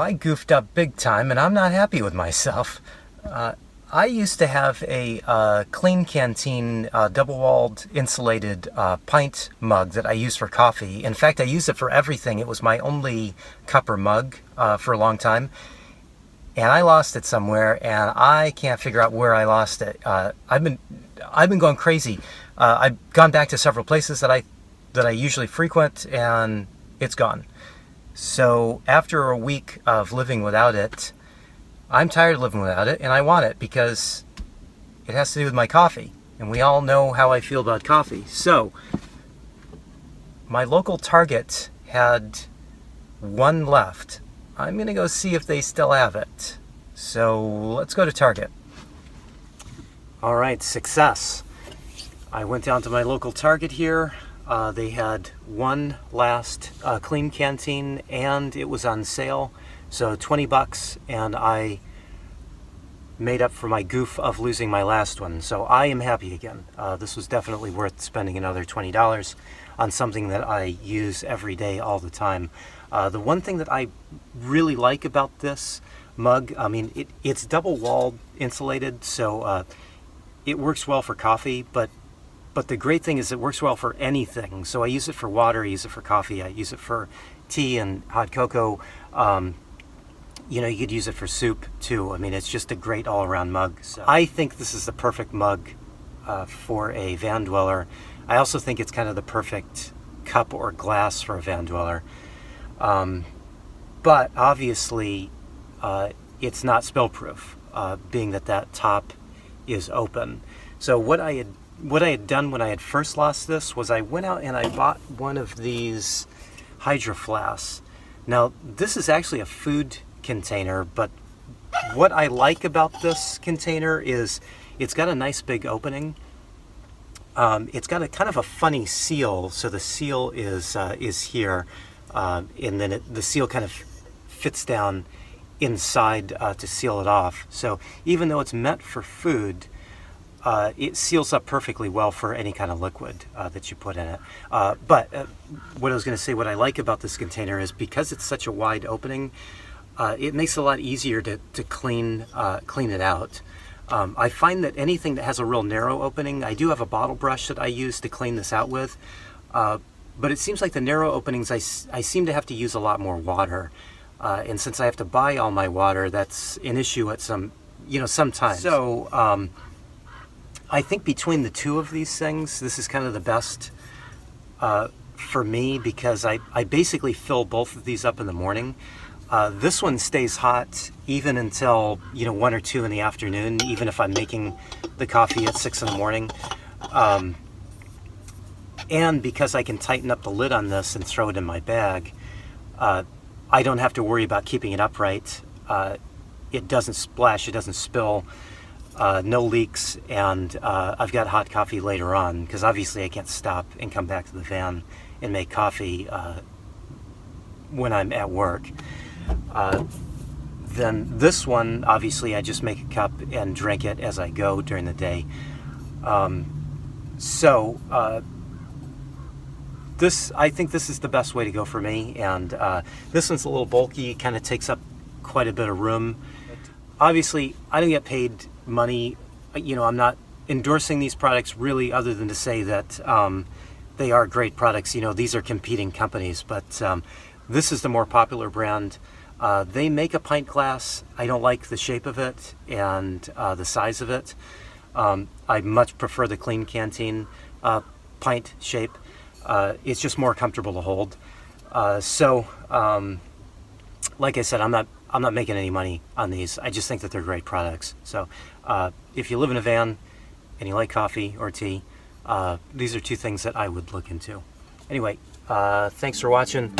I goofed up big time and I'm not happy with myself. I used to have a Clean Canteen double-walled insulated pint mug that I use for coffee. In fact, I use it for everything. It was my only cup or mug for a long time. And I lost it somewhere, and I can't figure out where I lost it. I've been going crazy. I've gone back to several places that I usually frequent, and it's gone. So after a week of living without it, I'm tired of living without it, and I want it because it has to do with my coffee. And we all know how I feel about coffee. So my local Target had one left. I'm going to go see if they still have it. So let's go to Target. All right, success. I went down to my local Target here. They had one last Clean Canteen, and it was on sale. So $20, and I made up for my goof of losing my last one. So I am happy again. This was definitely worth spending another $20 on something that I use every day, all the time. The one thing that I really like about this mug, I mean, it's double-walled insulated, so it works well for coffee, but the great thing is it works well for anything. So I use it for water, I use it for coffee, I use it for tea and hot cocoa. You know, you could use it for soup too. I mean, it's just a great all-around mug. So I think this is the perfect mug for a van dweller. I also think it's kind of the perfect cup or glass for a van dweller. But obviously, it's not spill-proof, being that top is open. So what I had done when I had first lost this was I went out and I bought one of these Hydro Flasks. Now, this is actually a food container, but what I like about this container is it's got a nice big opening. It's got a kind of a funny seal, so the seal is here, and then the seal kind of fits down inside to seal it off. So even though it's meant for food, it seals up perfectly well for any kind of liquid that you put in it. But what I was going to say, what I like about this container is because it's such a wide opening, it makes it a lot easier to clean it out. I find that anything that has a real narrow opening, I do have a bottle brush that I use to clean this out with, but it seems like the narrow openings, I seem to have to use a lot more water. And since I have to buy all my water, that's an issue at sometimes. So I think between the two of these things, this is kind of the best for me because I basically fill both of these up in the morning. This one stays hot even until 1 or 2 in the afternoon, even if I'm making the coffee at 6 in the morning. And because I can tighten up the lid on this and throw it in my bag, I don't have to worry about keeping it upright. It doesn't splash, it doesn't spill, no leaks, and I've got hot coffee later on because obviously I can't stop and come back to the van and make coffee when I'm at work. Then this one, obviously I just make a cup and drink it as I go during the day. I think this is the best way to go for me, and this one's a little bulky, kind of takes up quite a bit of room. Obviously, I don't get paid money. I'm not endorsing these products really other than to say that they are great products. These are competing companies, but this is the more popular brand. They make a pint glass. I don't like the shape of it and the size of it. I much prefer the Clean Canteen pint shape. It's just more comfortable to hold. Like I said, I'm not making any money on these. I just think that they're great products. So if you live in a van and you like coffee or tea, these are two things that I would look into. Anyway, thanks for watching.